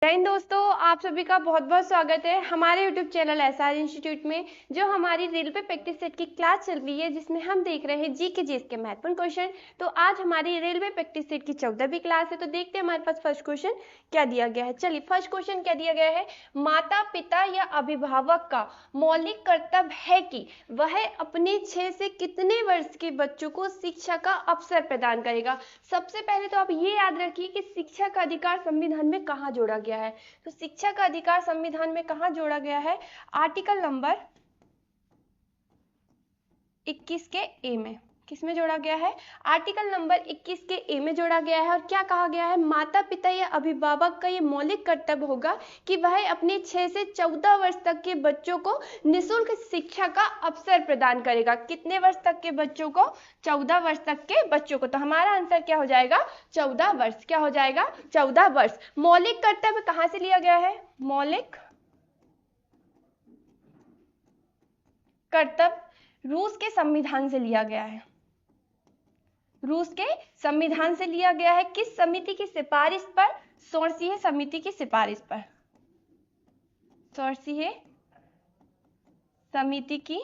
जय हिंद दोस्तों, आप सभी का बहुत बहुत स्वागत है हमारे YouTube चैनल एसआर इंस्टीट्यूट में। जो हमारी रेलवे प्रैक्टिस सेट की क्लास चल रही है जिसमें हम देख रहे हैं जीके जीएस के महत्वपूर्ण क्वेश्चन। तो आज हमारी रेलवे प्रैक्टिस सेट की 14वीं क्लास है। तो देखते हैं हमारे पास फर्स्ट क्वेश्चन क्या दिया गया है। चलिए, फर्स्ट क्वेश्चन क्या दिया गया है। माता पिता या अभिभावक का मौलिक कर्तव्य है कि वह अपने 6 से कितने वर्ष के बच्चों को शिक्षा का अवसर प्रदान करेगा। सबसे पहले तो आप ये याद रखिए कि शिक्षा का अधिकार संविधान में कहाँ जोड़ा गया है। तो शिक्षा का अधिकार संविधान में कहां जोड़ा गया है। आर्टिकल नंबर 21 के ए में। किसमें जोड़ा गया है। आर्टिकल नंबर 21 के ए में जोड़ा गया है। और क्या कहा गया है, माता पिता या अभिभावक का ये मौलिक कर्तव्य होगा कि वह अपने 6 से 14 वर्ष तक के बच्चों को निःशुल्क शिक्षा का अवसर प्रदान करेगा। कितने वर्ष तक के बच्चों को। 14 वर्ष तक के बच्चों को। तो हमारा आंसर क्या हो जाएगा, 14 वर्ष। क्या हो जाएगा, 14 वर्ष। मौलिक कर्तव्य कहां से लिया गया है। मौलिक कर्तव्य रूस के संविधान से लिया गया है। रूस के संविधान से लिया गया है। किस समिति की सिफारिश पर। सोर्सीय समिति की सिफारिश पर। सोर्सीय समिति की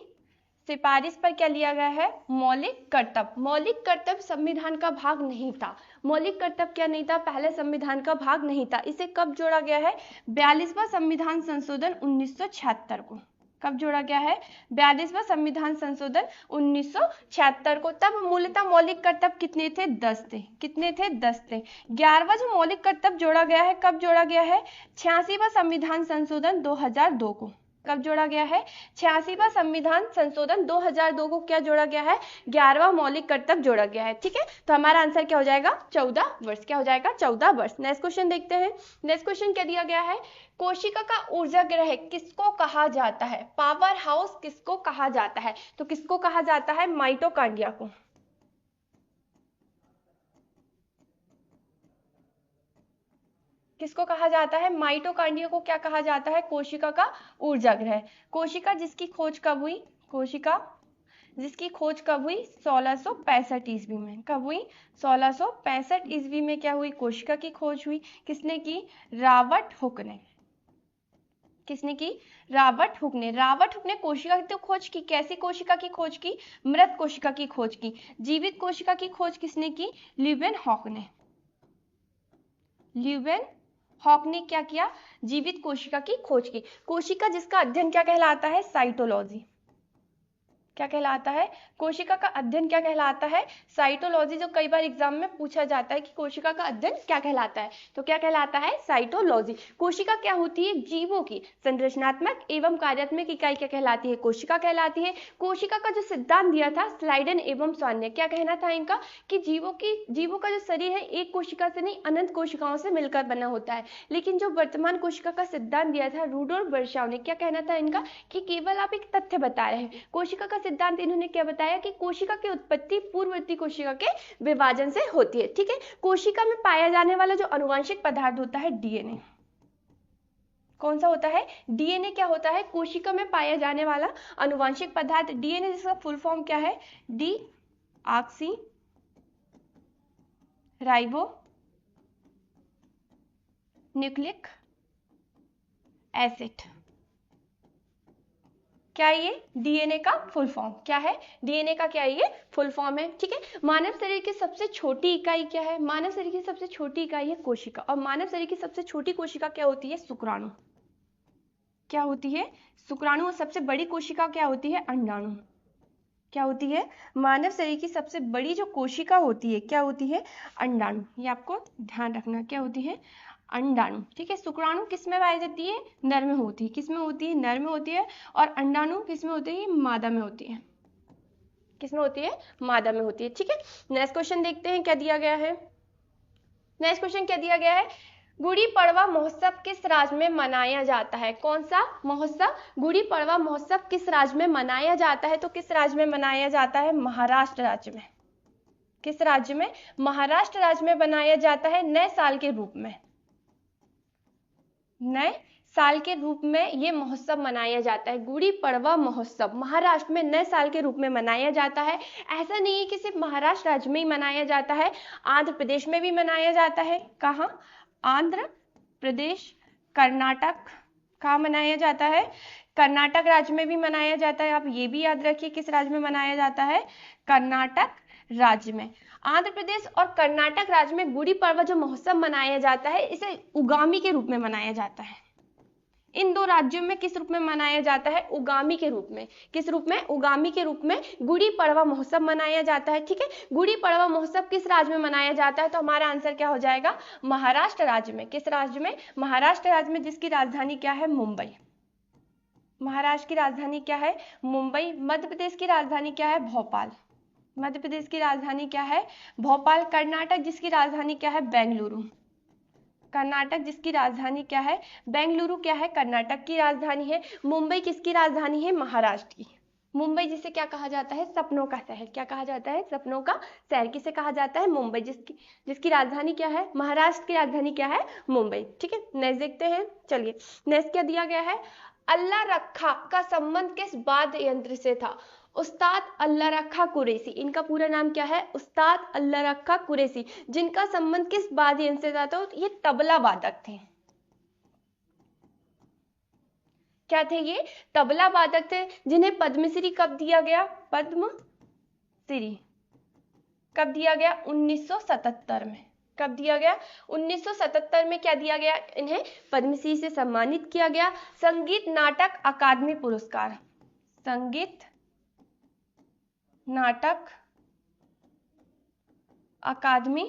सिफारिश पर क्या लिया गया है, मौलिक कर्तव्य। मौलिक कर्तव्य संविधान का भाग नहीं था। मौलिक कर्तव्य क्या नहीं था, पहले संविधान का भाग नहीं था। इसे कब जोड़ा गया है, 42वां संविधान संशोधन 1976 को। कब जोड़ा गया है, 42वां संविधान संशोधन 1976 को। तब मूलतः मौलिक कर्तव्य कितने थे, 10 थे। कितने थे, 10 थे। 11वां जो मौलिक कर्तव्य जोड़ा गया है, कब जोड़ा गया है, 86वां संविधान संशोधन 2002 को। कब जोड़ा गया है, 86वां संविधान संशोधन 2002 को क्या जोड़ा गया है, 11वां मौलिक कर्तव्य जोड़ा गया है। ठीक है, तो हमारा आंसर क्या हो जाएगा, 14 वर्ष। क्या हो जाएगा, 14 वर्ष। नेक्स्ट क्वेश्चन देखते हैं। नेक्स्ट क्वेश्चन क्या दिया गया है, कोशिका का ऊर्जा ग्रह किसको कहा जाता है। पावर हाउस किसको कहा जाता है। तो किसको कहा जाता है, माइटोकांड्रिया को। किसको कहा जाता है, माइटोकांड्रिया को क्या कहा जाता है, कोशिका का ऊर्जा ग्रह। कोशिका जिसकी खोज कब हुई, कोशिका जिसकी खोज कब हुई, 1665 ईस्वी में। कब हुई, 1665 ईस्वी में क्या हुई, कोशिका की खोज हुई। किसने की, रॉबर्ट हुक ने। किसने की, रॉबर्ट हुक ने। रॉबर्ट हुक ने कोशिका की तो खोज की। कैसी कोशिका की खोज की, मृत कोशिका की खोज की। जीवित कोशिका की खोज किसने की, ल्यूवेनहॉक ने। ल्यूवेनहॉक ने क्या किया, जीवित कोशिका की खोज की। कोशिका जिसका अध्ययन क्या कहलाता है, साइटोलॉजी। क्या कहलाता है, कोशिका का अध्ययन क्या कहलाता है, साइटोलॉजी। जो कई बार एग्जाम में पूछा जाता है कि कोशिका का अध्ययन क्या कहलाता है, तो क्या कहलाता है, साइटोलॉजी। कोशिका क्या होती है, जीवों की संरचनात्मक एवं कार्यात्मक इकाई क्या कहलाती है, कोशिका कहलाती है। कोशिका का जो सिद्धांत दिया था स्लाइडन एवं स्वान्य, क्या कहना था इनका, कि जीवों का जो शरीर है एक कोशिका से नहीं अनंत कोशिकाओं से मिलकर बना होता है। लेकिन जो वर्तमान कोशिका का सिद्धांत दिया था रुडोल्फ बर्शाव ने, क्या कहना था इनका, कि केवल आप एक तथ्य बता रहे हैं। कोशिका का सिद्धांत इन्होंने क्या बताया कि कोशिका की उत्पत्ति पूर्ववर्ती कोशिका के विभाजन से होती है। ठीक है, कोशिका में पाया जाने वाला जो आनुवंशिक पदार्थ होता है, डीएनए। कौन सा होता है, डीएनए। क्या होता है, कोशिका में पाया जाने वाला आनुवंशिक पदार्थ डीएनए, जिसका फुल फॉर्म क्या है, D oxy ribo nucleic acid. क्या है ये, डीएनए का फुल फॉर्म क्या है, डीएनए का क्या है ये, फुल फॉर्म है। ठीक है, मानव शरीर की सबसे छोटी इकाई क्या है, मानव शरीर की सबसे छोटी इकाई है कोशिका। और मानव शरीर की सबसे छोटी कोशिका क्या होती है, शुक्राणु। क्या होती है, शुक्राणु। और सबसे बड़ी कोशिका क्या होती है, अंडाणु। क्या होती है, मानव शरीर की सबसे बड़ी जो कोशिका होती है क्या होती है, अंडाणु। ये आपको ध्यान रखना, क्या होती है, अंडाणु। ठीक है, शुक्राणु किस में पाई जाती है, नर में होती है। किस में होती है, नर में होती है। और अंडाणु किस में होती है, मादा में होती है। किस में होती है, मादा में होती है। ठीक है, नेक्स्ट क्वेश्चन देखते हैं क्या दिया गया है। नेक्स्ट क्वेश्चन क्या दिया गया है, गुड़ी पड़वा महोत्सव किस राज्य में मनाया जाता है। कौन सा महोत्सव, गुड़ी पड़वा महोत्सव किस राज्य में मनाया जाता है। तो किस राज्य में मनाया जाता है, महाराष्ट्र राज्य में। किस राज्य में, महाराष्ट्र राज्य में मनाया जाता है नए साल के रूप में। नए साल के रूप में ये महोत्सव मनाया जाता है। गुड़ी पड़वा महोत्सव महाराष्ट्र में नए साल के रूप में मनाया जाता है। ऐसा नहीं है कि सिर्फ महाराष्ट्र राज्य में ही मनाया जाता है, आंध्र प्रदेश में भी मनाया जाता है। कहाँ, आंध्र प्रदेश कर्नाटक कहाँ मनाया जाता है? कर्नाटक राज्य में भी मनाया जाता है। आप ये भी याद रखिए किस राज्य में मनाया जाता है? कर्नाटक राज्य में। आंध्र प्रदेश और कर्नाटक राज्य में गुड़ी पड़वा जो महोत्सव मनाया जाता है इसे उगामी के रूप में मनाया जाता है। इन दो राज्यों में किस रूप में मनाया जाता है? उगामी के रूप में। किस रूप में? उगामी के रूप में गुड़ी पड़वा महोत्सव मनाया जाता है। ठीक है, गुड़ी पड़वा महोत्सव किस राज्य में मनाया जाता है? तो हमारा आंसर क्या हो जाएगा? महाराष्ट्र राज्य में। किस राज्य में? महाराष्ट्र राज्य में, जिसकी राजधानी क्या है? मुंबई। महाराष्ट्र की राजधानी क्या है? मुंबई। मध्य प्रदेश की राजधानी क्या है? भोपाल। मध्य प्रदेश की राजधानी क्या है? भोपाल। कर्नाटक जिसकी राजधानी क्या है? बेंगलुरु। कर्नाटक जिसकी राजधानी क्या है? बेंगलुरु क्या है? कर्नाटक की राजधानी है। मुंबई किसकी राजधानी है? महाराष्ट्र की। मुंबई जिसे क्या कहा जाता है? सपनों का शहर। क्या कहा जाता है? सपनों का शहर किसे कहा जाता है? मुंबई। जिसकी राजधानी क्या है? महाराष्ट्र की राजधानी क्या है? मुंबई। ठीक है, नेक्स्ट देखते हैं। चलिए नेक्स्ट क्या दिया गया है? अल्लाह रखा का संबंध किस वाद्य यंत्र से था? उस्ताद अल्लाह रखा कुरैशी। इनका पूरा नाम क्या है? उस्ताद अल्लाह रखा कुरैशी। जिनका संबंध किस वाद्य यंत्र से था? तो ये तबला वादक थे। क्या थे ये? तबला वादक थे, जिन्हें पद्मश्री कब दिया गया? पद्मश्री कब दिया गया? 1977 में। कब दिया गया? 1977 में क्या दिया गया? इन्हें पद्मश्री से सम्मानित किया गया। संगीत नाटक अकादमी पुरस्कार। संगीत नाटक अकादमी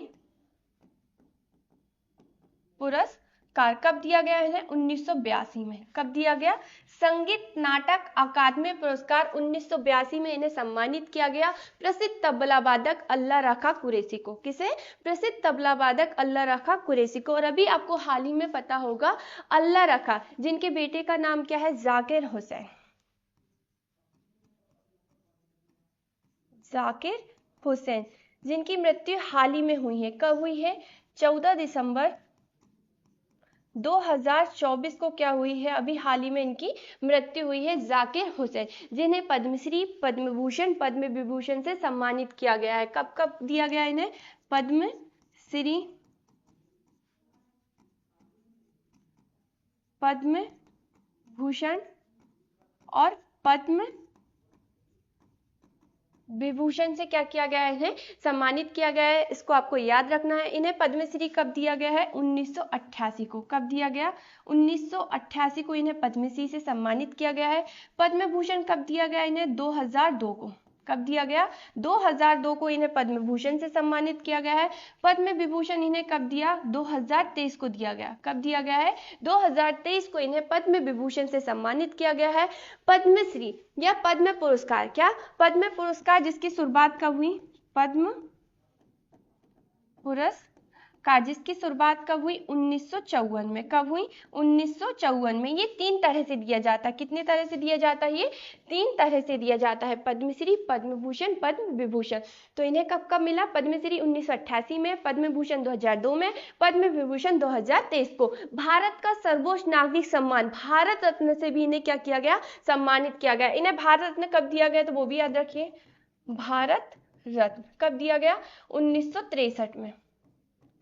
पुरस्कार कब दिया गया इन्हें? 1982 में। कब दिया गया? संगीत नाटक अकादमी पुरस्कार 1982 में इन्हें सम्मानित किया गया। प्रसिद्ध तबला वादक अल्लाह रखा कुरैशी को। किसे? प्रसिद्ध तबला वादक अल्लाह रखा कुरैशी को। और अभी आपको हाल ही में पता होगा अल्लाह रखा, जिनके बेटे का नाम क्या है? जाकिर हुसैन। जाकिर हुसैन, जिनकी मृत्यु हाल ही में हुई है। कब हुई है? 14 दिसंबर 2024 को क्या हुई है? अभी हाल ही में इनकी मृत्यु हुई है। जाकिर हुसैन, जिन्हें पद्मश्री, पद्म भूषण, पद्म विभूषण से सम्मानित किया गया है। कब कब दिया गया इन्हें? पद्मश्री, पद्म भूषण और पद्म विभूषण से क्या किया गया है? इन्हें सम्मानित किया गया है। इसको आपको याद रखना है। इन्हें पद्मश्री कब दिया गया है? 1988 को। कब दिया गया? 1988 को इन्हें पद्मश्री से सम्मानित किया गया है। पद्म भूषण कब दिया गया इन्हें? 2002 को। कब दिया गया? 2002 को इन्हें पद्म भूषण से सम्मानित किया गया है। पद्म विभूषण इन्हें कब दिया? 2023 को दिया गया। कब दिया गया है? 2023 को इन्हें पद्म विभूषण से सम्मानित किया गया है। पद्मश्री या पद्म पुरस्कार, क्या? पद्म पुरस्कार जिसकी शुरुआत कब हुई? पद्म पुरस्कार जिसकी शुरुआत कब हुई? 1954 में। कब हुई? 1954 में। ये 3 तरह से दिया जाता है। कितने तरह से दिया जाता है? ये 3 तरह से दिया जाता है। पद्मश्री, पद्म भूषण, पद्म विभूषण। तो इन्हें कब कब मिला? पद्मश्री 1988 में, पद्म भूषण 2002 में, पद्म विभूषण 2023 को। भारत का सर्वोच्च नागरिक सम्मान भारत रत्न से भी इन्हें क्या किया गया? सम्मानित किया गया। इन्हें भारत रत्न कब दिया गया? तो वो भी याद रखिए। भारत रत्न कब दिया गया? 1963 में।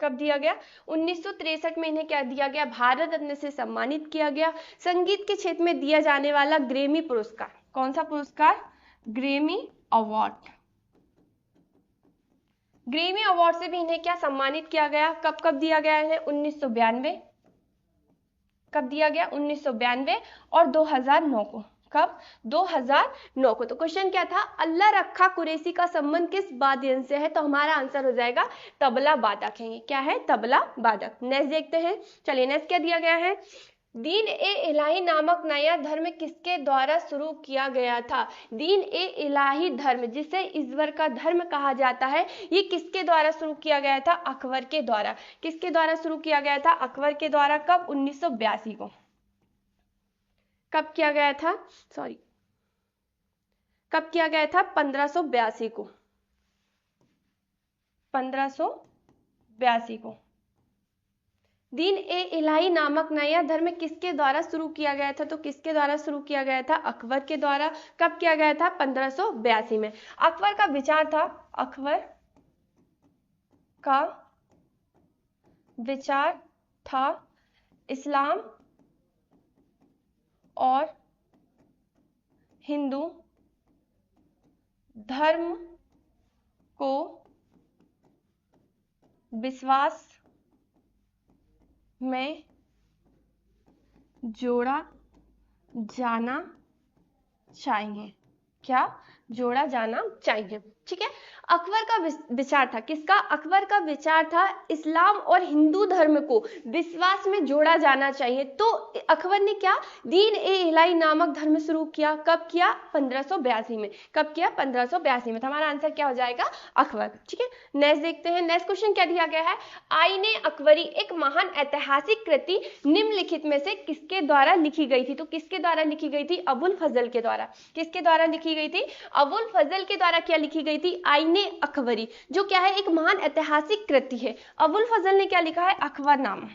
कब दिया गया? 1963 में इन्हें क्या दिया गया? भारत रत्न से सम्मानित किया गया। संगीत के क्षेत्र में दिया जाने वाला ग्रैमी पुरस्कार। कौन सा पुरस्कार? Grammy award. ग्रैमी अवार्ड से भी इन्हें क्या सम्मानित किया गया? कब कब दिया गया इन्हें? 1992। कब दिया गया? 1992 और 2009 को। कब? 2009 को। तो क्वेश्चन क्या था? अल्लाह रखा कुरैशी का संबंध किस वाद्य यंत्र से है? तो हमारा आंसर हो जाएगा तबला वादक है। क्या है? तबला वादक। नेक्स्ट देखते हैं। चलिए नेक्स्ट क्या दिया गया है? दीन ए इलाही नामक नया धर्म किसके द्वारा शुरू किया गया था? दीन ए इलाही धर्म, जिसे ईश्वर का धर्म कहा जाता है, ये किसके द्वारा शुरू किया गया था? अकबर के द्वारा। किसके द्वारा शुरू किया गया था? अकबर के द्वारा। कब? 1982 को। कब किया गया था? कब किया गया था? 1582 को। 1582 को। दीन ए इलाही नामक नया धर्म किसके द्वारा शुरू किया गया था? तो किसके द्वारा शुरू किया गया था? अकबर के द्वारा। कब किया गया था? 1582 में। अकबर का विचार था, अकबर का विचार था इस्लाम और हिंदू धर्म को विश्वास में जोड़ा जाना चाहिए। क्या जोड़ा जाना चाहिए? ठीक है, अकबर का विचार था, किसका? अकबर का विचार था इस्लाम और हिंदू धर्म को विश्वास में जोड़ा जाना चाहिए। तो अकबर ने क्या? दीन ए इलाही नामक धर्म शुरू किया। कब किया? 1582 में। कब किया? 1582 में। तो हमारा आंसर क्या हो जाएगा? अकबर। ठीक है, नेक्स्ट देखते हैं। नेक्स्ट क्वेश्चन क्या दिया गया है? आईने अकबरी एक महान ऐतिहासिक कृति निम्नलिखित में से किसके द्वारा लिखी गई थी? तो किसके द्वारा लिखी गई थी? अबुल फजल के द्वारा। किसके द्वारा लिखी गई थी? अबुल फजल के द्वारा क्या लिखी गई थी? आईने अकबरी, जो क्या है? एक महान ऐतिहासिक कृति है। अबुल फजल ने क्या लिखा है? अकबरनामा।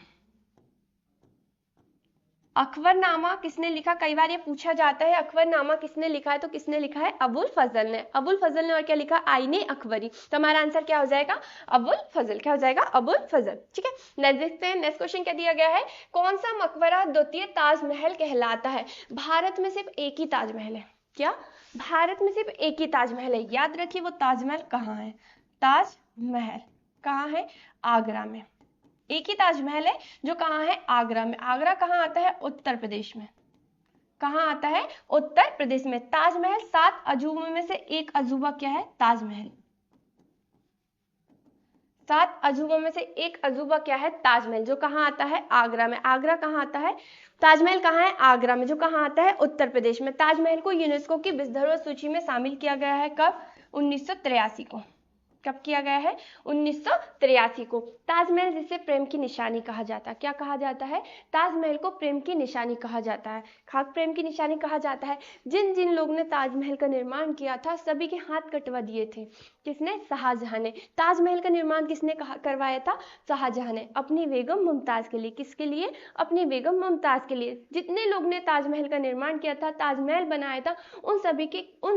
अकबरनामा किसने लिखा? कई बार ये पूछा जाता है अकबरनामा किसने लिखा है, तो किसने लिखा है? अबुल फजल ने। अबुल फजल ने और क्या लिखा? आईने अकबरी। तो हमारा आंसर क्या हो जाएगा? अबुल फजल। क्या हो जाएगा? अबुल फजल। ठीक है, नेक्स्ट देखते हैं। नेक्स्ट क्वेश्चन क्या दिया गया है? कौन सा मकबरा द्वितीय ताजमहल कहलाता है? भारत में सिर्फ एक ही ताजमहल है। क्या? भारत में सिर्फ एक ही ताजमहल है। याद रखिए वो ताजमहल कहाँ है? ताजमहल कहाँ है? आगरा में। एक ही ताजमहल है जो कहाँ है? आगरा में। आगरा कहाँ आता है? उत्तर प्रदेश में। कहाँ आता है? उत्तर प्रदेश में। ताजमहल 7 अजूबों में से एक अजूबा क्या है? ताजमहल। 7 अजूबों में से एक अजूबा क्या है? ताजमहल, जो कहाँ आता है? आगरा में। आगरा कहाँ आता है? ताजमहल कहाँ है? आगरा में, जो कहाँ आता है? उत्तर प्रदेश में। ताजमहल को यूनेस्को की विश्व धरोहर सूची में शामिल किया गया है। कब? 1983 को। कब किया गया है? 1983 को। ताजमहल जिसे प्रेम की निशानी कहा जाता है। क्या कहा जाता है? ताजमहल को प्रेम की निशानी कहा जाता है। खाक प्रेम की निशानी कहा जाता है। जिन जिन लोगों ने ताजमहल का निर्माण किया था सभी के हाथ कटवा दिए थे। किसने? शाहजहां ने। ताजमहल का निर्माण किसने करवाया था? शाहजहां ने, अपनी बेगम मुमताज के लिए। किसके लिए? अपनी बेगम मुमताज के लिए। जितने लोग ने ताजमहल का निर्माण किया था, ताजमहल बनाया था, उन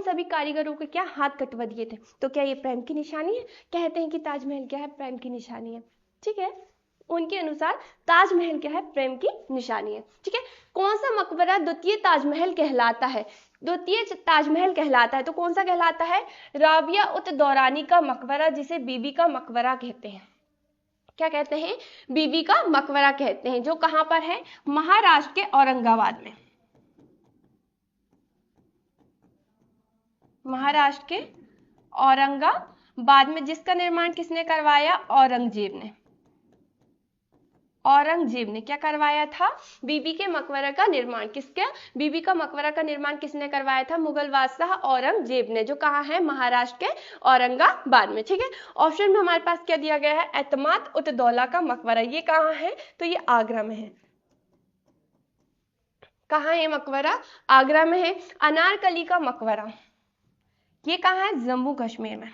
सभी कारीगरों के क्या हाथ कटवा दिए थे। तो क्या ये प्रेम की निशानी है? कहते हैं कि ताजमहल क्या है? प्रेम की निशानी है। ठीक है, उनके अनुसार ताजमहल क्या है? प्रेम की निशानी है। ठीक है, कौन सा मकबरा द्वितीय ताजमहल कहलाता है? द्वितीय ताजमहल कहलाता है तो कौन सा कहलाता है? राबिया उत दौरानी का मकबरा, जिसे बीबी का मकबरा कहते हैं। क्या कहते हैं? बीबी का मकबरा कहते हैं, जो कहां पर है? महाराष्ट्र के औरंगाबाद में। महाराष्ट्र के औरंगाबाद में। जिसका निर्माण किसने करवाया? औरंगजेब ने। औरंगजेब ने क्या करवाया था? बीबी के मकबरा का निर्माण। किसका? बीबी का मकबरा का निर्माण किसने करवाया था? मुगल बादशाह औरंगजेब ने, जो कहाँ है? महाराष्ट्र के औरंगाबाद में। ठीक है, ऑप्शन में हमारे पास क्या दिया गया है? एतमाद उत दौला का मकबरा। ये कहाँ है? तो ये आगरा में है। कहाँ है ये मकबरा? आगरा में है। अनारकली का मकबरा ये कहाँ है? जम्मू कश्मीर में।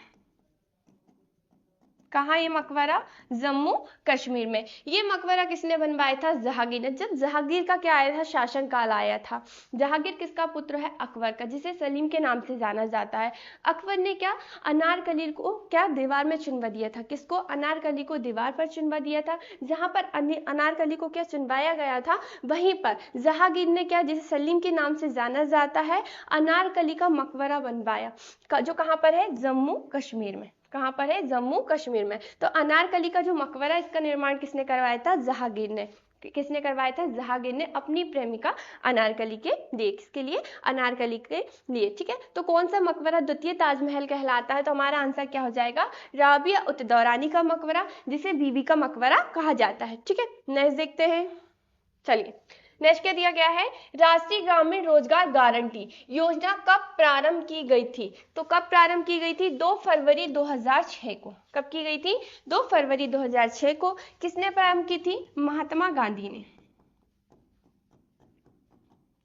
कहाँ ये मकबरा? जम्मू कश्मीर में। ये मकबरा किसने बनवाया था? जहांगीर ने। जब जहांगीर का क्या आया था? शासन काल आया था। जहांगीर किसका पुत्र है? अकबर का, जिसे सलीम के नाम से जाना जाता है। अकबर ने क्या? अनारकली को क्या दीवार में चुनवा दिया था? किसको? अनारकली को दीवार पर चुनवा दिया था। जहां पर अनारकली को क्या चुनवाया गया था, वहीं पर जहांगीर ने क्या, जिसे सलीम के नाम से जाना जाता है, अनारकली का मकबरा बनवाया, जो कहां पर है? जम्मू कश्मीर में। कहां पर है? जम्मू कश्मीर में। तो अनारकली का जो मकबरा, इसका निर्माण किसने करवाया था? जहांगीर ने। किसने करवाया था? जहांगीर ने, अपनी प्रेमिका अनारकली के लिए। किसके लिए? अनारकली के लिए। ठीक है, तो कौन सा मकबरा द्वितीय ताजमहल कहलाता है? तो हमारा आंसर क्या हो जाएगा? राबिया उत दौरानी का मकबरा, जिसे बीबी का मकबरा कहा जाता है। ठीक है, नेक्स्ट देखते हैं। चलिए, नेक्स्ट क्या दिया गया है? राष्ट्रीय ग्रामीण रोजगार गारंटी योजना कब प्रारंभ की गई थी? तो कब प्रारंभ की गई थी? 2 फरवरी 2006 को। कब की गई थी? 2 फरवरी 2006 को। किसने प्रारंभ की थी? महात्मा गांधी ने।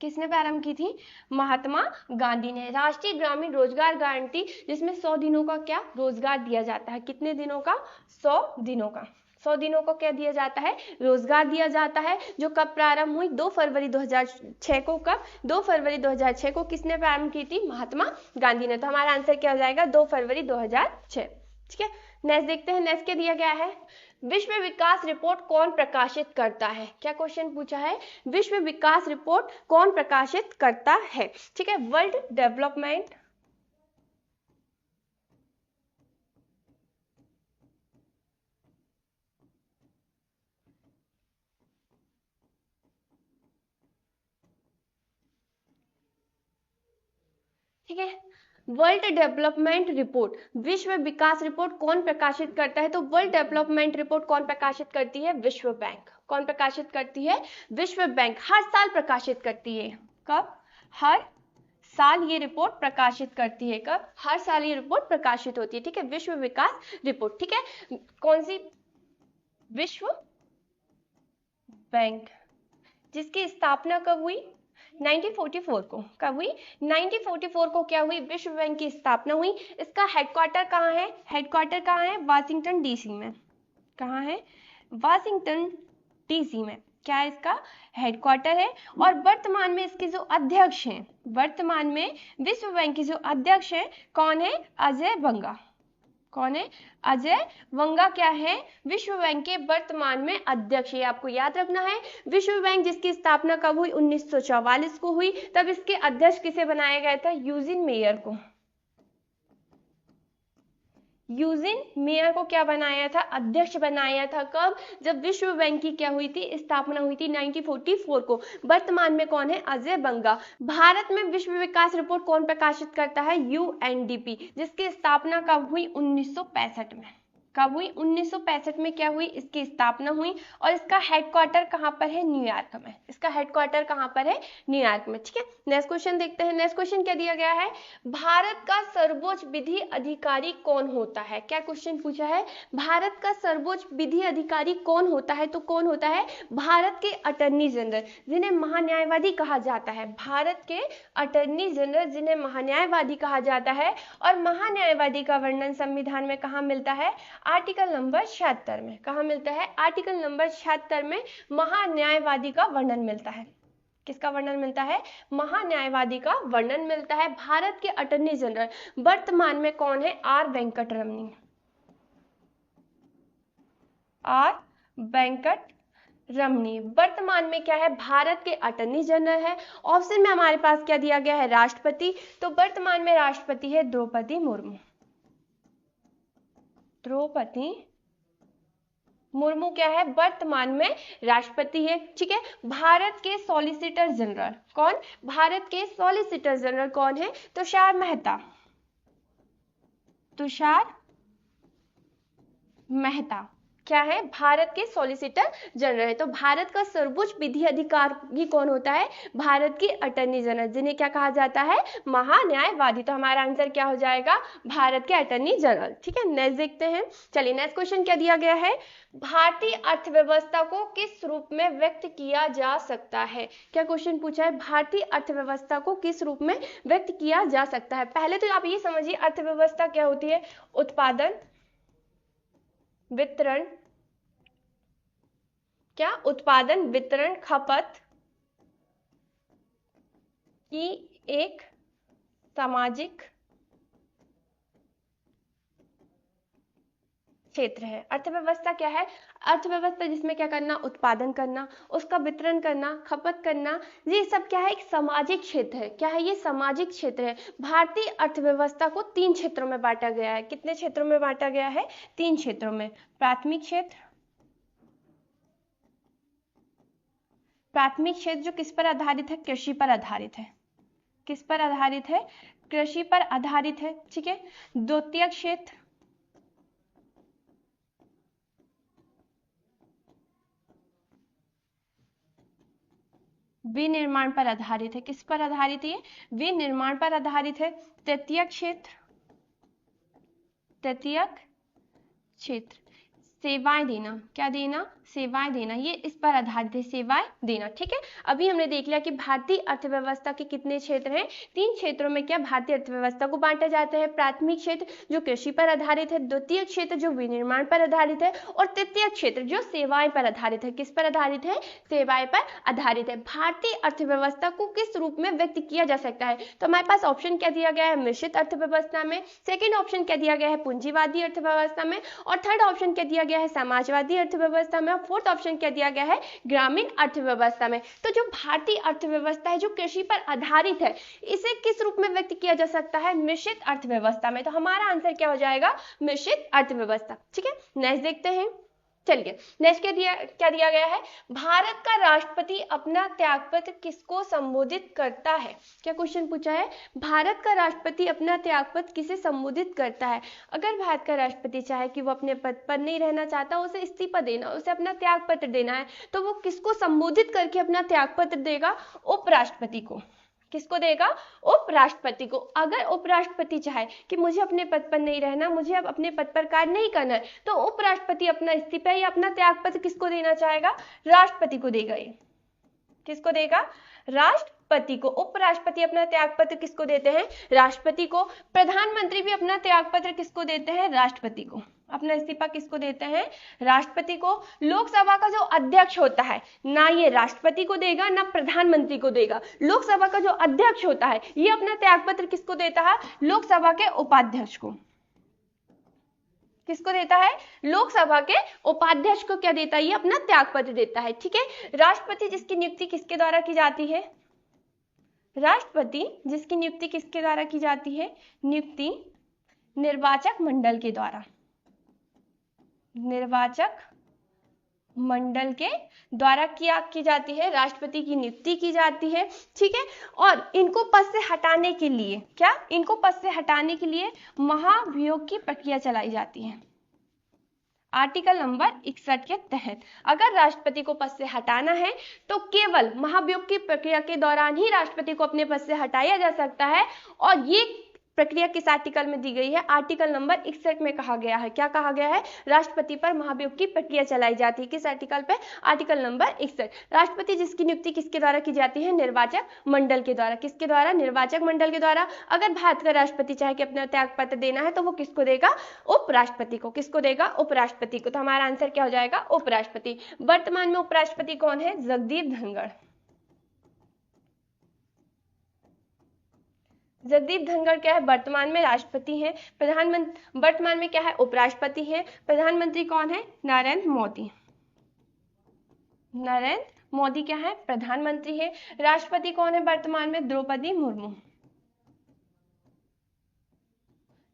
किसने प्रारंभ की थी? महात्मा गांधी ने। राष्ट्रीय ग्रामीण रोजगार गारंटी, जिसमें 100 दिनों का क्या रोजगार दिया जाता है। कितने दिनों का? 100 दिनों का। 100 दिनों को क्या दिया जाता है? रोजगार दिया जाता है। जो कब प्रारंभ हुई? 2 फरवरी 2006 को। कब? 2 फरवरी 2006 को। किसने प्रारंभ की थी? महात्मा गांधी ने। तो हमारा आंसर क्या हो जाएगा? 2 फरवरी 2006। ठीक है, नेक्स्ट देखते हैं। नेक्स्ट क्या दिया गया है, विश्व विकास रिपोर्ट कौन प्रकाशित करता है। क्या क्वेश्चन पूछा है, विश्व विकास रिपोर्ट कौन प्रकाशित करता है। ठीक है, वर्ल्ड डेवलपमेंट ठीक है, वर्ल्ड डेवलपमेंट रिपोर्ट, विश्व विकास रिपोर्ट कौन प्रकाशित करता है, तो वर्ल्ड डेवलपमेंट रिपोर्ट कौन प्रकाशित करती है, विश्व बैंक। कौन प्रकाशित करती है, विश्व बैंक हर साल प्रकाशित करती है। कब, हर साल ये रिपोर्ट प्रकाशित करती है। कब, हर साल ये रिपोर्ट प्रकाशित होती है। ठीक है, विश्व विकास रिपोर्ट। ठीक है, कौन सी, विश्व बैंक, जिसकी स्थापना कब हुई, 1944 को। कब हुई, 1944 को क्या हुई, विश्व बैंक की स्थापना हुई। इसका हेडक्वार्टर कहाँ है, हेडक्वार्टर कहाँ है, वाशिंगटन डीसी में। कहाँ है, वाशिंगटन डीसी में। क्या है, इसका हेडक्वार्टर है। और वर्तमान में इसके जो अध्यक्ष हैं, वर्तमान में विश्व बैंक के जो अध्यक्ष हैं कौन है, अजय बंगा। कौन है, अजय बंगा क्या है, विश्व बैंक के वर्तमान में अध्यक्ष है। आपको याद रखना है, विश्व बैंक जिसकी स्थापना कब हुई, 1944 को हुई। तब इसके अध्यक्ष किसे बनाया गया था, यूजिन मेयर को। यूजिन मेयर को क्या बनाया था, अध्यक्ष बनाया था। कब, जब विश्व बैंक की क्या हुई थी, स्थापना हुई थी 1944 को। वर्तमान में कौन है, अजय बंगा। भारत में विश्व विकास रिपोर्ट कौन प्रकाशित करता है, यूएनडीपी, जिसकी स्थापना कब हुई, 1965 में। कब हुई, 1965 में क्या हुई, इसकी स्थापना हुई। और इसका हेडक्वार्टर कहाँ पर है, न्यूयॉर्क में। इसका हेडक्वार्टर कहाँ पर है, न्यूयॉर्क में। ठीक है, नेक्स्ट क्वेश्चन देखते हैं। नेक्स्ट क्वेश्चन क्या दिया गया है, भारत का सर्वोच्च विधि अधिकारी कौन होता है। क्या क्वेश्चन पूछा है, भारत का सर्वोच्च विधि अधिकारी कौन होता है, तो कौन होता है, भारत के अटर्नी जनरल, जिन्हें महान्यायवादी कहा जाता है। भारत के अटर्नी जनरल, जिन्हें महान्यायवादी कहा जाता है। और महान्यायवादी का वर्णन संविधान में कहाँ मिलता है, आर्टिकल नंबर 76 में। कहाँ मिलता है, आर्टिकल नंबर 76 में महान्यायवादी का वर्णन मिलता है। किसका वर्णन मिलता है, महान्यायवादी का वर्णन मिलता है। भारत के अटॉर्नी जनरल वर्तमान में कौन है, आर वेंकटरमणी। आर वेंकटरमणी वर्तमान में क्या है, भारत के अटॉर्नी जनरल है। ऑप्शन में हमारे पास क्या दिया गया है, राष्ट्रपति। तो वर्तमान में राष्ट्रपति है द्रौपदी मुर्मू। द्रौपदी मुर्मू क्या है, वर्तमान में राष्ट्रपति है। ठीक है, भारत के सॉलिसिटर जनरल कौन, भारत के सॉलिसिटर जनरल कौन है, तुषार मेहता। तुषार मेहता क्या है, भारत के सॉलिसिटर जनरल है। तो भारत का सर्वोच्च विधि अधिकारी कौन होता है, भारत की अटॉर्नी जनरल, जिन्हें क्या कहा जाता है, महान्यायवादी। तो हमारा आंसर क्या हो जाएगा, भारत के अटॉर्नी जनरल। ठीक है, नेक्स्ट देखते हैं। चलिए, नेक्स्ट क्वेश्चन क्या दिया गया है, भारतीय अर्थव्यवस्था को किस रूप में व्यक्त किया जा सकता है। क्या क्वेश्चन पूछा है, भारतीय अर्थव्यवस्था को किस रूप में व्यक्त किया जा सकता है। पहले तो आप ये समझिए, अर्थव्यवस्था क्या होती है, उत्पादन, वितरण, क्या, उत्पादन, वितरण, खपत की एक सामाजिक क्षेत्र है। अर्थव्यवस्था क्या है, अर्थव्यवस्था जिसमें क्या करना, उत्पादन करना, उसका वितरण करना, खपत करना, ये सब क्या है, एक सामाजिक क्षेत्र है। क्या है, ये सामाजिक क्षेत्र है। भारतीय अर्थव्यवस्था को 3 क्षेत्रों में बांटा गया है। कितने क्षेत्रों में बांटा गया है, 3 क्षेत्रों में। प्राथमिक क्षेत्र, प्राथमिक क्षेत्र जो किस पर आधारित है, कृषि पर आधारित है। किस पर आधारित है, कृषि पर आधारित है। ठीक है, द्वितीयक क्षेत्र, विनिर्माण पर आधारित है। किस पर आधारित है, विनिर्माण पर आधारित है। तृतीयक क्षेत्र, तृतीयक क्षेत्र सेवाएं देना, क्या देना, सेवाएं देना, ये इस पर आधारित है, सेवाएं देना। ठीक है, अभी हमने देख लिया कि भारतीय अर्थव्यवस्था के कितने क्षेत्र हैं, 3 क्षेत्रों में क्या भारतीय अर्थव्यवस्था को बांटा जाता है। प्राथमिक क्षेत्र जो कृषि पर आधारित है, द्वितीय क्षेत्र जो विनिर्माण पर आधारित है, और तृतीय क्षेत्र जो सेवाएं पर आधारित है। किस पर आधारित है, सेवाएं पर आधारित है। भारतीय अर्थव्यवस्था को किस रूप में व्यक्त किया जा सकता है, तो हमारे पास ऑप्शन क्या दिया गया है, मिश्रित अर्थव्यवस्था में, सेकेंड ऑप्शन क्या दिया गया है, पूंजीवादी अर्थव्यवस्था में, और थर्ड ऑप्शन क्या दिया गया है, समाजवादी अर्थव्यवस्था में, और फोर्थ ऑप्शन क्या दिया गया है, ग्रामीण अर्थव्यवस्था में। तो जो भारतीय अर्थव्यवस्था है जो कृषि पर आधारित है, इसे किस रूप में व्यक्त किया जा सकता है, मिश्रित अर्थव्यवस्था में। तो हमारा आंसर क्या हो जाएगा, मिश्रित अर्थव्यवस्था। ठीक है, नेक्स्ट देखते हैं। चलिए नेक्स्ट क्या दिया गया है, भारत का राष्ट्रपति अपना त्यागपत्र किसको संबोधित करता है। क्या क्वेश्चन पूछा है, भारत का राष्ट्रपति अपना त्यागपत्र किसे संबोधित करता है। अगर भारत का राष्ट्रपति चाहे कि वो अपने पद पर नहीं रहना चाहता, उसे इस्तीफा देना, उसे अपना त्यागपत्र देना है, तो वो किसको संबोधित करके अपना त्यागपत्र देगा, उपराष्ट्रपति को। किसको देगा, उपराष्ट्रपति को। अगर उपराष्ट्रपति चाहे कि मुझे अपने पद पर नहीं रहना, मुझे अब अपने पद पर कार्य नहीं करना है, तो उपराष्ट्रपति अपना इस्तीफा या अपना त्यागपत्र किसको देना चाहेगा, राष्ट्रपति को देगा। ये किसको देगा, राष्ट्रपति को। उपराष्ट्रपति अपना त्यागपत्र किसको देते हैं, राष्ट्रपति को। प्रधानमंत्री भी अपना त्यागपत्र किसको देते हैं, राष्ट्रपति को। अपना इस्तीफा किसको देते हैं, राष्ट्रपति को। लोकसभा का जो अध्यक्ष होता है, ना ये राष्ट्रपति को देगा ना प्रधानमंत्री को देगा। लोकसभा का जो अध्यक्ष होता है, ये अपना त्यागपत्र किसको देता है, लोकसभा के उपाध्यक्ष को। किसको देता है, लोकसभा के उपाध्यक्ष को क्या देता है, ये अपना त्यागपत्र देता है। ठीक है, राष्ट्रपति जिसकी नियुक्ति किसके द्वारा की जाती है, राष्ट्रपति जिसकी नियुक्ति किसके द्वारा की जाती है, नियुक्ति निर्वाचक मंडल के द्वारा, निर्वाचक मंडल के द्वारा की जाती है, राष्ट्रपति की नियुक्ति की जाती है। ठीक है, और इनको पद से हटाने के लिए क्या, इनको पद से हटाने के लिए महाभियोग की प्रक्रिया चलाई जाती है। आर्टिकल नंबर 61 के तहत अगर राष्ट्रपति को पद से हटाना है तो केवल महाभियोग की प्रक्रिया के दौरान ही राष्ट्रपति को अपने पद से हटाया जा सकता है। और ये प्रक्रिया किस आर्टिकल में दी गई है, आर्टिकल नंबर 61 में कहा गया है। क्या कहा गया है, राष्ट्रपति पर महाभियोग की प्रक्रिया चलाई जाती है। किस आर्टिकल पे, आर्टिकल नंबर 61। राष्ट्रपति जिसकी नियुक्ति किसके द्वारा की जाती है, निर्वाचक मंडल के द्वारा। किसके द्वारा, निर्वाचक मंडल के द्वारा। अगर भारत का राष्ट्रपति चाहे कि अपना त्यागपत्र देना है तो वो किसको देगा, उपराष्ट्रपति को। किसको देगा, उपराष्ट्रपति को। तो हमारा आंसर क्या हो जाएगा, उपराष्ट्रपति। वर्तमान में उपराष्ट्रपति कौन है, जगदीप धनखड़। जगदीप धनखड़ क्या है, वर्तमान में राष्ट्रपति हैं। प्रधानमंत्री वर्तमान में क्या है, उपराष्ट्रपति हैं। प्रधानमंत्री कौन है, नरेंद्र मोदी। नरेंद्र मोदी क्या है, प्रधानमंत्री है। राष्ट्रपति कौन है वर्तमान में, द्रौपदी मुर्मू।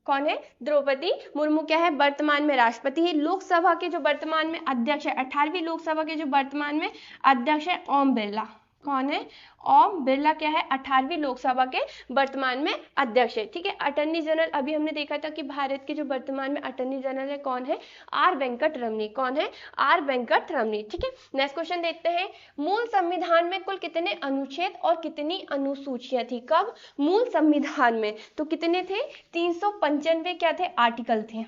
कौन है, द्रौपदी मुर्मू क्या है, वर्तमान में राष्ट्रपति है। लोकसभा के जो वर्तमान में अध्यक्ष है, 18वीं लोकसभा के जो वर्तमान में अध्यक्ष है, ओम बिरला। कौन है, ओम बिरला क्या है, 18वीं लोकसभा के वर्तमान में अध्यक्ष है। ठीक है, अटॉर्नी जनरल अभी हमने देखा था कि भारत के जो वर्तमान में अटॉर्नी जनरल है कौन है, आर वेंकट रमनी। कौन है, आर वेंकट रमनी। ठीक है, नेक्स्ट क्वेश्चन देखते हैं। मूल संविधान में कुल कितने अनुच्छेद और कितनी अनुसूचियां थी। कब, मूल संविधान में तो कितने थे, 395 क्या थे, आर्टिकल थे।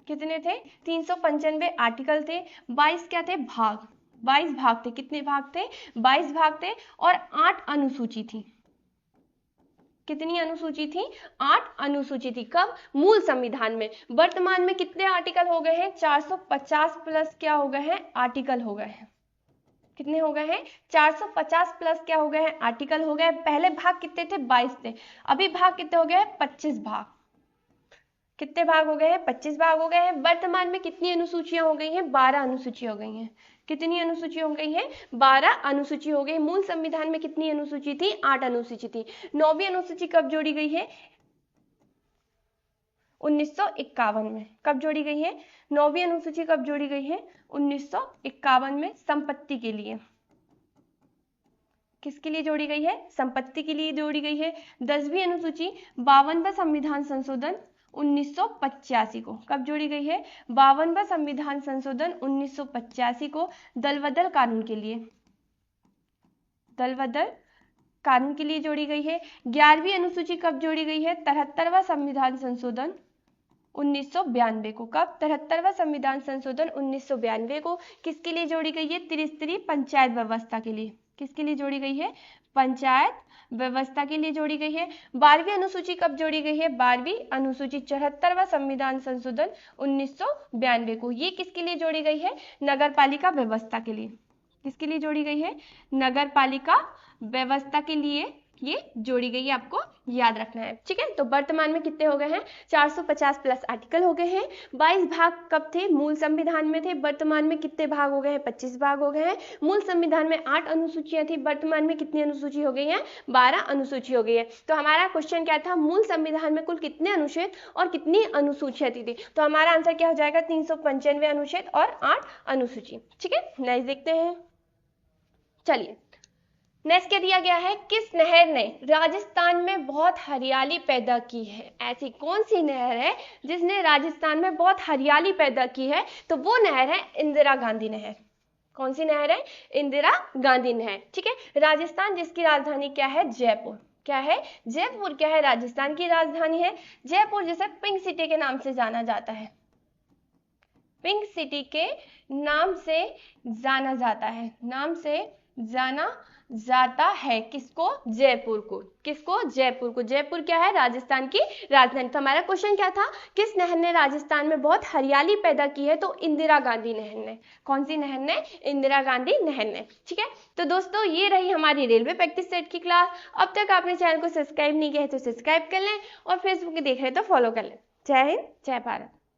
कितने थे, 395 आर्टिकल थे। 22 क्या थे, भाग। 22 भाग थे। कितने भाग थे, 22 भाग थे। और 8 अनुसूची थी। कितनी अनुसूची थी, 8 अनुसूची थी। कब, मूल संविधान में। वर्तमान में कितने आर्टिकल हो गए हैं, 450 प्लस क्या हो गए हैं, आर्टिकल हो गए हैं। कितने हो गए हैं, 450 प्लस क्या हो गए हैं, आर्टिकल हो गए। पहले भाग कितने थे, 22 थे। अभी भाग कितने हो गए हैं, 25 भाग। कितने भाग हो गए हैं, 25 भाग हो गए हैं। वर्तमान में कितनी अनुसूचियां हो गई हैं, 12 अनुसूची हो गई हैं। कितनी अनुसूची हो गई है, 12 अनुसूची हो गई। मूल संविधान में कितनी अनुसूची थी, 8 अनुसूची थी। 9वीं अनुसूची कब जोड़ी गई है, 1951 में। कब जोड़ी गई है, 9वीं अनुसूची कब जोड़ी गई है, 1951 में, संपत्ति के लिए। किसके लिए जोड़ी गई है, संपत्ति के लिए जोड़ी गई है। 10वीं अनुसूची 52वां संविधान संशोधन 1985 को। कब जोड़ी गई है, 52वां संविधान संशोधन 1985 को, दल बदल कानून के लिए। दल बदल कानून के लिए जोड़ी गई है। 11वीं अनुसूची कब जोड़ी गई है, 73वां संविधान संशोधन 1992 को। कब? 73वां संविधान संशोधन 1992 को किसके लिए जोड़ी गई है? त्रिस्तरीय पंचायत व्यवस्था के लिए। किसके लिए जोड़ी गई है? पंचायत व्यवस्था के लिए जोड़ी गई है। 12वीं अनुसूची कब जोड़ी गई है? 12वीं अनुसूची 74वां संविधान संशोधन 1992 को। ये किसके लिए जोड़ी गई है? नगरपालिका व्यवस्था के लिए। किसके लिए जोड़ी गई है? नगरपालिका व्यवस्था के लिए ये जोड़ी गई है, आपको याद रखना है। ठीक है, तो वर्तमान में कितने हो गए हैं? 450 प्लस आर्टिकल हो गए हैं। 22 भाग कब थे? मूल संविधान में थे। वर्तमान में कितने भाग हो गए हैं? 25 भाग हो गए हैं। मूल संविधान में 8 अनुसूचियां थी, वर्तमान में कितनी अनुसूची हो गई है? 12 अनुसूची हो गई है। तो हमारा क्वेश्चन क्या था? मूल संविधान में कुल कितने अनुच्छेद और कितनी अनुसूचियां थी? तो हमारा आंसर क्या हो जाएगा? 395 अनुच्छेद और 8 अनुसूची। ठीक है, नेक्स्ट देखते हैं। चलिए, नेक्स्ट क्या दिया गया है? किस नहर ने राजस्थान में बहुत हरियाली पैदा की है? ऐसी कौन सी नहर है जिसने राजस्थान में बहुत हरियाली पैदा की है? तो वो नहर है इंदिरा गांधी नहर। कौन सी नहर है? इंदिरा गांधी नहर। ठीक है, राजस्थान जिसकी राजधानी क्या है? जयपुर। क्या है? जयपुर क्या है? राजस्थान की राजधानी है। जयपुर जिसे पिंक सिटी के नाम से जाना जाता है। पिंक सिटी के नाम से जाना जाता है। नाम से जाना जाता है किसको? जयपुर को। किसको? जयपुर को। जयपुर क्या है? राजस्थान की राजधानी। तो हमारा क्वेश्चन क्या था? किस नहर ने राजस्थान में बहुत हरियाली पैदा की है? तो इंदिरा गांधी नहर ने। कौन सी नहर ने? इंदिरा गांधी नहर ने। ठीक है, तो दोस्तों ये रही हमारी रेलवे प्रैक्टिस सेट की क्लास। अब तक आपने चैनल को सब्सक्राइब नहीं किया है तो सब्सक्राइब कर लें और फेसबुक पे देख रहे हैं तो फॉलो कर लें। जय हिंद, जय भारत।